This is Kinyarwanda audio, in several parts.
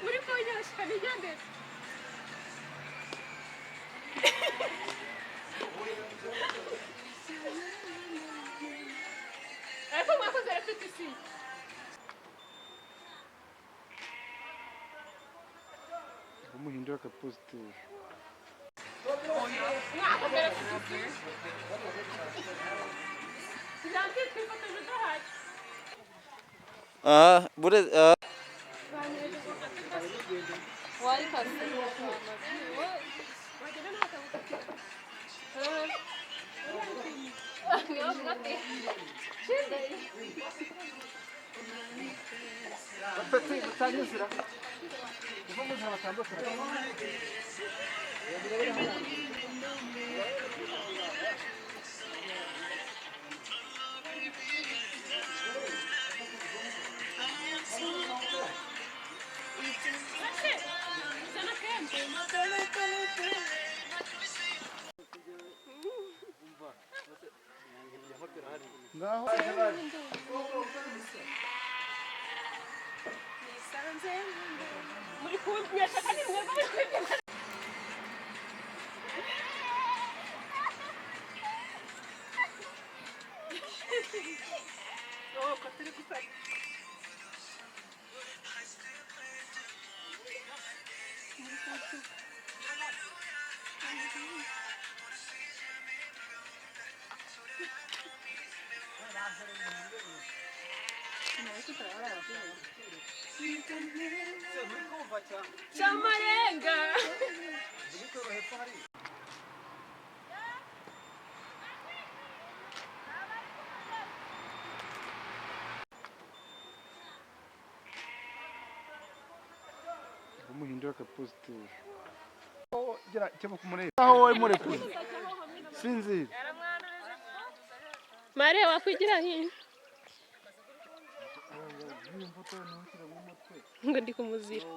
Muri konyashka nigende. Ariko mwakoze repetition. Umuhindura ka positive. Mwakoze repetition. Janti twifotoje duhari. Bude Wari kasi. Wagenda n'akabuka. Niyo ngate. Shinde. Bafite mutanyuzira. Uva mu ntara batandukanye. Ngaho muri kunyesha kandi mwebwe muri kwigenda. Oh, katiri kusai. Chamarenga. umuhindura ka positive. Gira cyabo kumureba. Aho wowe murekuye. Sinzira. Mare wakwigira hino. Ngo ndi kumuzira.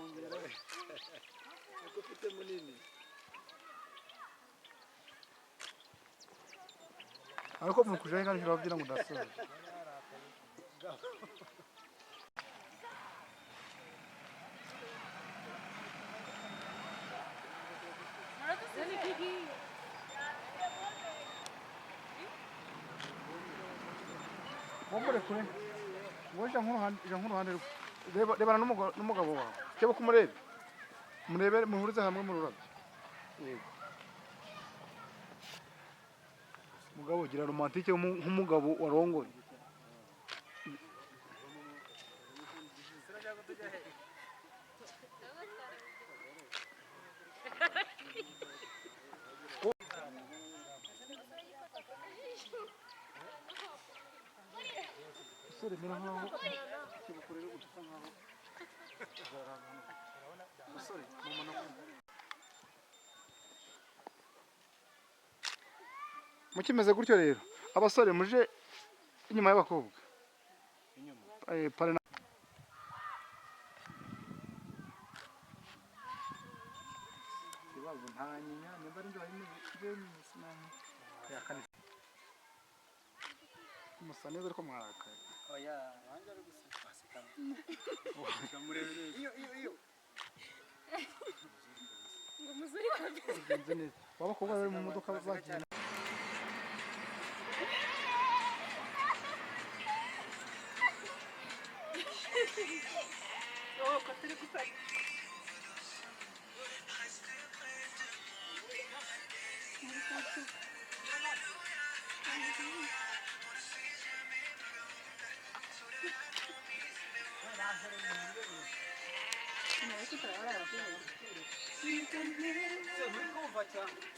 Ariko mukujanye kandi urabyira ngo ndasoza. Wombere kure. Woje nk'uruhande rebana n'umugabo wawe. Cyabo kumureba. Murebere muhurize hamwe mu rurabyo. Yego. Mugabo gira romantique nk'umugabo warongoye. Sore mera nkaho kibukorera gutuka nkaho. Sore mama no. Mukimeze gutyo rero abasore muje inyuma y'abakobwa. Inyuma. Pare na kibazo ntanyinya nimba rinjo harimo sinani ya kane. Musaneze ariko mwarakaye. oya wanje ari gusikana. Ndamurebe. Iyo. Ngo muzuri kabisa. Bigenze neza. Wabakobwa bari mu modoka bagiye. Oh, katiri kusai.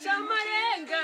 Chamarenga.